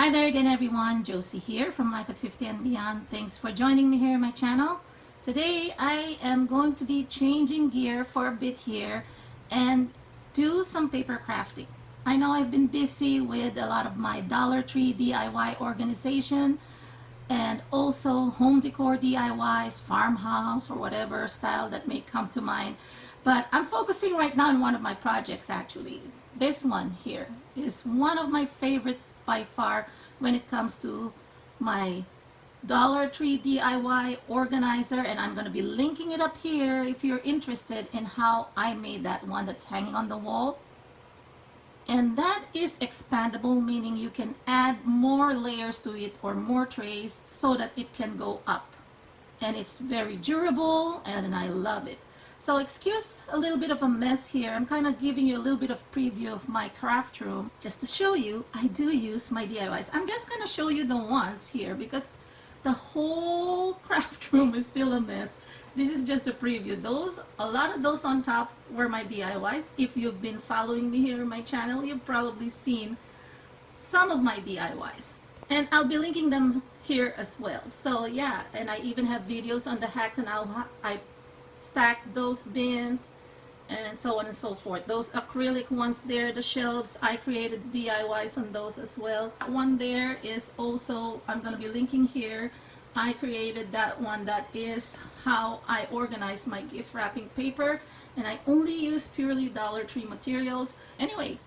Hi there again everyone, Josie here from Life at 50 and Beyond. Thanks for joining me here on my channel. Today I am going to be changing gear for a bit here and do some paper crafting. I know I've been busy with a lot of my Dollar Tree DIY organization and also home decor DIYs, farmhouse or whatever style that may come to mind. But I'm focusing right now on one of my projects actually. This one here is one of my favorites by far when it comes to my Dollar Tree DIY organizer, and I'm going to be linking it up here if you're interested in how I made that one that's hanging on the wall. And that is expandable, meaning you can add more layers to it or more trays so that it can go up. And it's very durable and I love it. So excuse a little bit of a mess here. I'm kind of giving you a little bit of preview of my craft room just to show you I do use my DIYs. I'm just going to show you the ones here because the whole craft room is still a mess. This is just a preview. A lot of those on top were my DIYs. If you've been following me here on my channel, you've probably seen some of my DIYs. And I'll be linking them here as well. So yeah, and I even have videos on the hacks and I stack those bins and so on and so forth. Those acrylic ones there, the shelves, I created DIYs on those as well. That one there is also, I'm going to be linking here. I created that one. That is how I organize my gift wrapping paper, and I only use purely Dollar Tree materials. Anyway,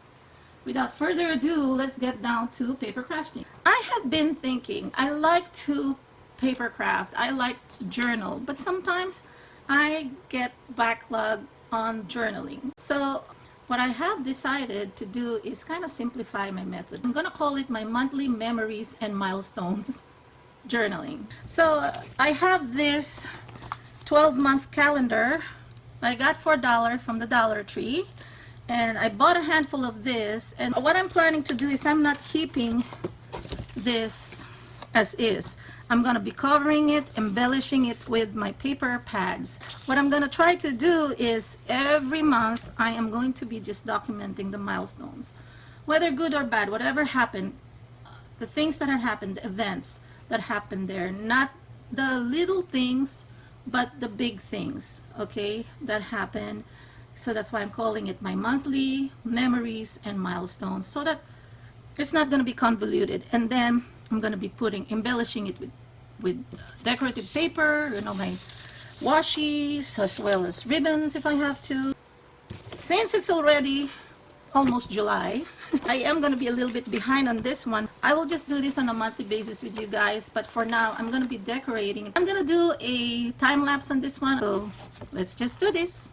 without further ado, let's get down to paper crafting. I have been thinking, I like to paper craft, I like to journal, but sometimes I get backlogged on journaling. So what I have decided to do is kind of simplify my method. I'm going to call it my Monthly Memories and Milestones journaling. So I have this 12-month calendar I got for $1 from the Dollar Tree, and I bought a handful of this, and what I'm planning to do is I'm not keeping this as is. I'm going to be covering it, embellishing it with my paper pads. What I'm going to try to do is every month I am going to be just documenting the milestones. Whether good or bad, whatever happened, the things that had happened, the events that happened there, not the little things, but the big things, okay, that happened. So that's why I'm calling it my Monthly Memories and Milestones, so that it's not going to be convoluted. And then I'm going to be embellishing it with decorative paper, you know, my washies as well as ribbons if I have to. Since it's already almost July, I am going to be a little bit behind on this one. I will just do this on a monthly basis with you guys, but for now I'm going to be decorating. I'm going to do a time lapse on this one, so let's just do this.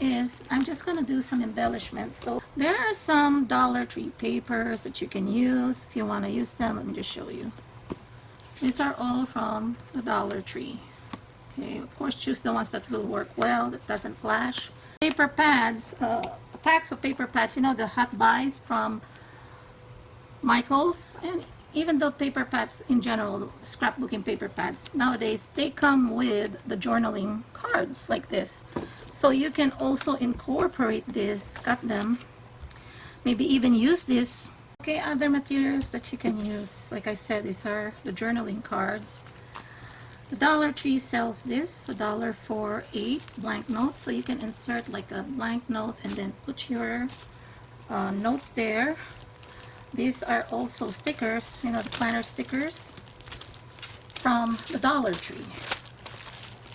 is I'm just gonna do some embellishments. So there are some Dollar Tree papers that you can use if you want to use them. Let me just show you. These are all from the Dollar Tree. Okay, of course choose the ones that will work well, that doesn't flash. Paper pads, packs of paper pads, you know, the hot buys from Michaels, and even though paper pads in general, scrapbooking paper pads, nowadays they come with the journaling cards like this. So you can also incorporate this, cut them, maybe even use this. Okay, other materials that you can use, like I said, these are the journaling cards. The Dollar Tree sells this, $1 for 8 blank notes, so you can insert like a blank note and then put your notes there. These are also stickers, you know, the planner stickers from the Dollar Tree.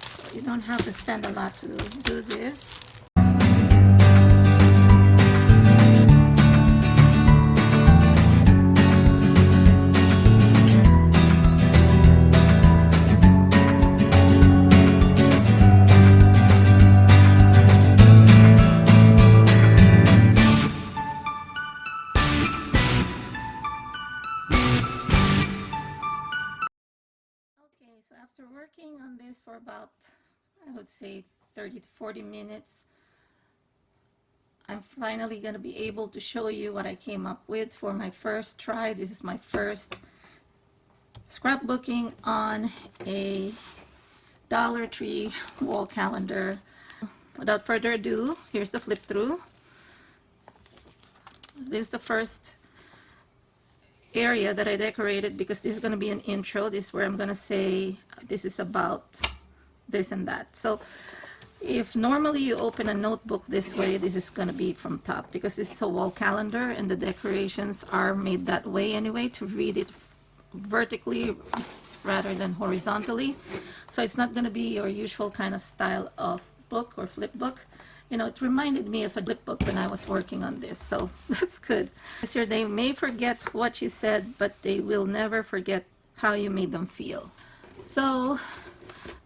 So you don't have to spend a lot to do this. So after working on this for about, I would say 30 to 40 minutes, I'm finally going to be able to show you what I came up with for my first try. This is my first scrapbooking on a Dollar Tree wall calendar. Without further ado, here's the flip through. This is the first area that I decorated because this is going to be an intro. This is where I'm going to say this is about this and that. So if normally you open a notebook this way, this is going to be from top because this is a wall calendar and the decorations are made that way anyway to read it vertically rather than horizontally. So it's not going to be your usual kind of style of book or flip book. You know, it reminded me of a flip book when I was working on this, so that's good. This year they may forget what you said, but they will never forget how you made them feel. So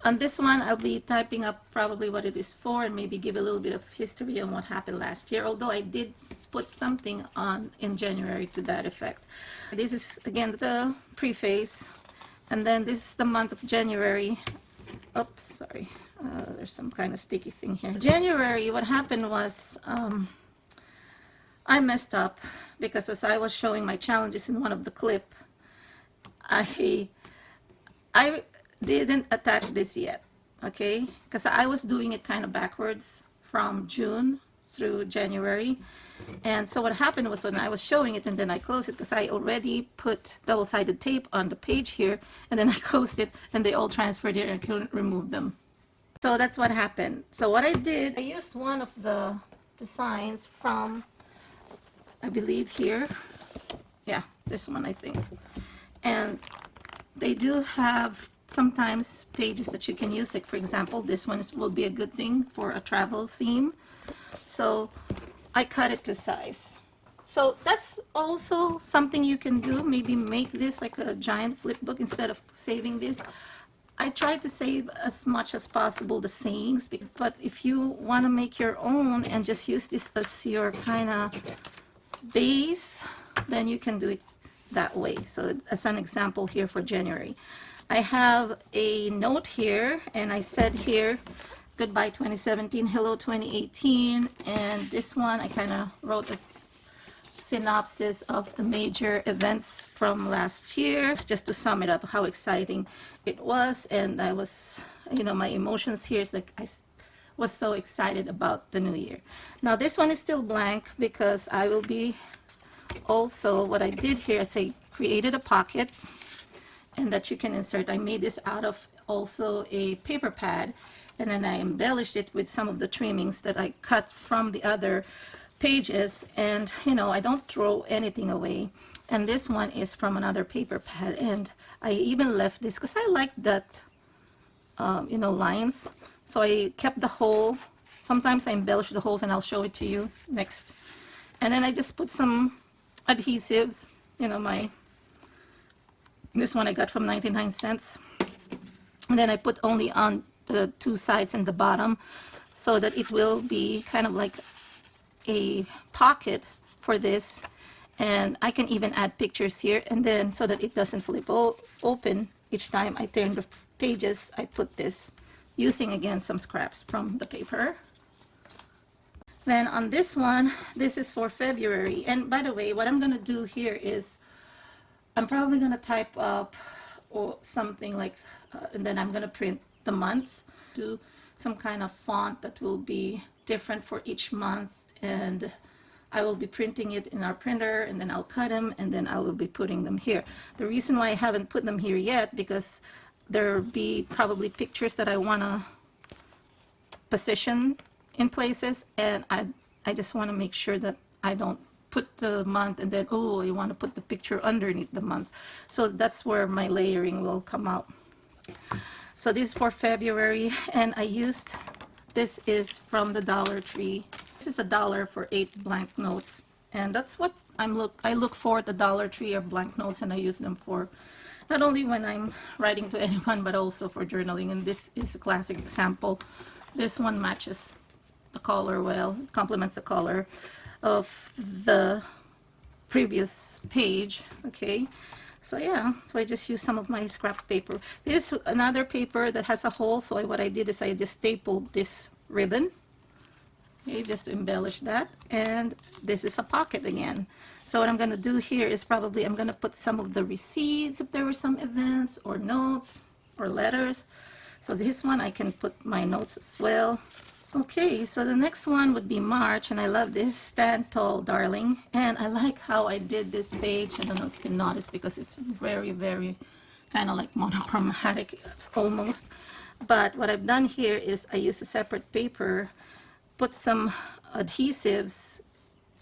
on this one, I'll be typing up probably what it is for and maybe give a little bit of history on what happened last year, although I did put something on in January to that effect. This is, again, the preface, and then this is the month of January. Oops, sorry. There's some kind of sticky thing here. January, what happened was I messed up because as I was showing my challenges in one of the clip, I didn't attach this yet, okay? Because I was doing it kind of backwards from June through January. And so what happened was when I was showing it and then I closed it because I already put double-sided tape on the page here and then I closed it and they all transferred here and I couldn't remove them. So that's what happened. So what I did, I used one of the designs from, I believe here. Yeah, this one I think. And they do have sometimes pages that you can use. Like for example, this one will be a good thing for a travel theme. So I cut it to size. So that's also something you can do. Maybe make this like a giant flip book instead of saving this. I try to save as much as possible the sayings, but if you want to make your own and just use this as your kind of base, then you can do it that way. So as an example here for January, I have a note here and I said here, goodbye 2017, hello 2018, and this one I kind of wrote a synopsis of the major events from last year just to sum it up how exciting it was. And I was, you know, my emotions here is like I was so excited about the new year. Now this one is still blank because I will be also, what I did here is I created a pocket and that you can insert. I made this out of also a paper pad and then I embellished it with some of the trimmings that I cut from the other pages, and you know, I don't throw anything away. And this one is from another paper pad and I even left this because I like that you know, lines, so I kept the hole. Sometimes I embellish the holes and I'll show it to you next. And then I just put some adhesives, you know, this one I got from 99 cents, and then I put only on the two sides and the bottom so that it will be kind of like a pocket for this. And I can even add pictures here, and then so that it doesn't flip open each time I turn the pages, I put this, using again some scraps from the paper. Then on this one, this is for February. And by the way, what I'm gonna do here is I'm probably gonna type up or something like, and then I'm gonna print the months, do some kind of font that will be different for each month, and I will be printing it in our printer, and then I'll cut them, and then I will be putting them here. The reason why I haven't put them here yet, because there'll be probably pictures that I want to position in places, and I just want to make sure that I don't put the month and then, oh, I want to put the picture underneath the month. So that's where my layering will come out. So this is for February, and I used, this is from the Dollar Tree. This is $1 for 8 blank notes, and that's what I look for at the Dollar Tree, or blank notes, and I use them for not only when I'm writing to anyone, but also for journaling. And this is a classic example. This one matches the color well, complements the color of the previous page. Okay, so yeah, so I just use some of my scrap paper. This is another paper that has a hole, so what I did is I just stapled this ribbon, okay, just to embellish that. And this is a pocket again. So what I'm going to do here is probably I'm going to put some of the receipts if there were some events or notes or letters. So this one I can put my notes as well. Okay, so the next one would be March, and I love this Stand Tall Darling. And I like how I did this page. I don't know if you can notice, because it's very, very kind of like monochromatic almost. But what I've done here is I use a separate paper, put some adhesives,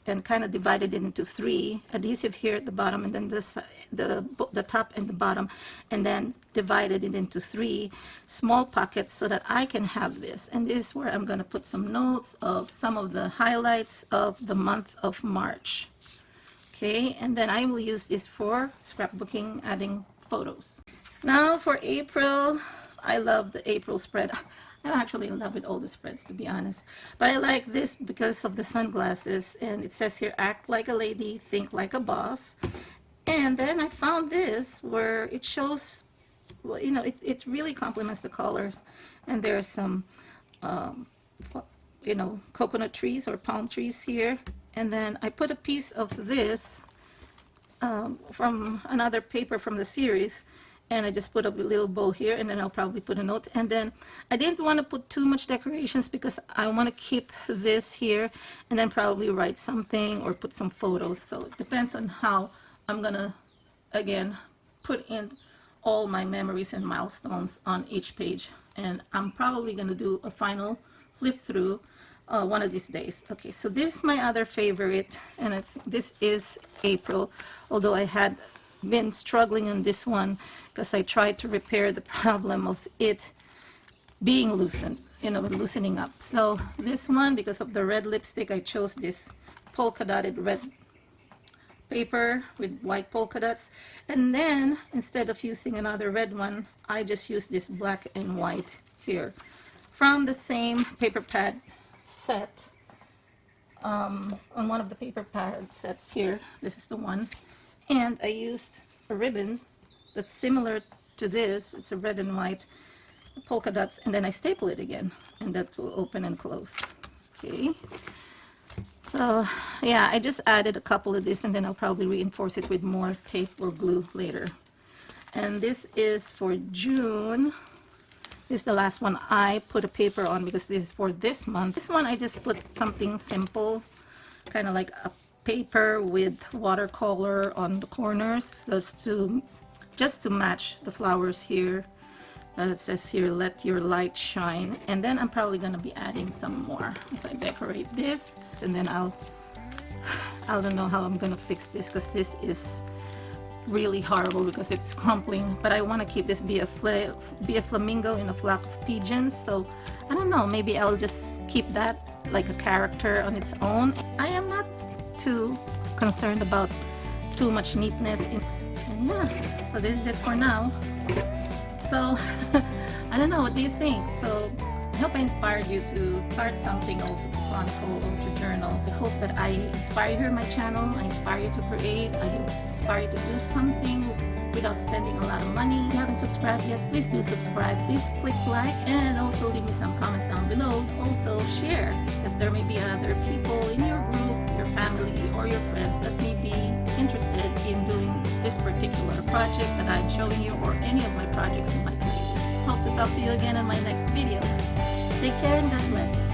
and kind of divided it into 3. Adhesive here at the bottom, and then this, the top and the bottom, and then divided it into 3 small pockets so that I can have this. And this is where I'm going to put some notes of some of the highlights of the month of March. Okay, and then I will use this for scrapbooking, adding photos. Now for April, I love the April spread. I'm actually in love with all the spreads, to be honest. But I like this because of the sunglasses. And it says here, act like a lady, think like a boss. And then I found this where it shows, well, you know, it really complements the colors. And there are some, you know, coconut trees or palm trees here. And then I put a piece of this from another paper from the series. And I just put up a little bow here, and then I'll probably put a note. And then I didn't want to put too much decorations because I want to keep this here, and then probably write something or put some photos. So it depends on how I'm gonna, again, put in all my memories and milestones on each page. And I'm probably gonna do a final flip through one of these days. Okay, so this is my other favorite, and this is April, although I had been struggling on this one because I tried to repair the problem of it being loosened, you know, loosening up. So this one, because of the red lipstick, I chose this polka dotted red paper with white polka dots. And then instead of using another red one, I just used this black and white here from the same paper pad set. On one of the paper pad sets here, this is the one. And I used a ribbon that's similar to this. It's a red and white polka dots, and then I staple it again, and that will open and close. Okay, so yeah, I just added a couple of this, and then I'll probably reinforce it with more tape or glue later. And this is for June. This is the last one I put a paper on because this is for this month. This one I just put something simple, kind of like a paper with watercolor on the corners, so just to match the flowers here. It says here, let your light shine. And then I'm probably going to be adding some more as I decorate this. And then I don't know how I'm going to fix this, because this is really horrible because it's crumpling. But I want to keep this be a flamingo in a flock of pigeons. So I don't know, maybe I'll just keep that like a character on its own. I am not too concerned about too much neatness and yeah, so this is it for now. So I don't know, what do you think? So I hope I inspired you to start something also to chronicle or to journal. I hope that I inspire you on my channel. I inspire you to create. I inspire you to do something without spending a lot of money. If you haven't subscribed yet, please do subscribe. Please click like and also leave me some comments down below. Also share, because there may be other people in your group, your family, or your friends that may be interested in doing this particular project that I'm showing you, or any of my projects in my playlist. Hope to talk to you again in my next video. Take care and God bless.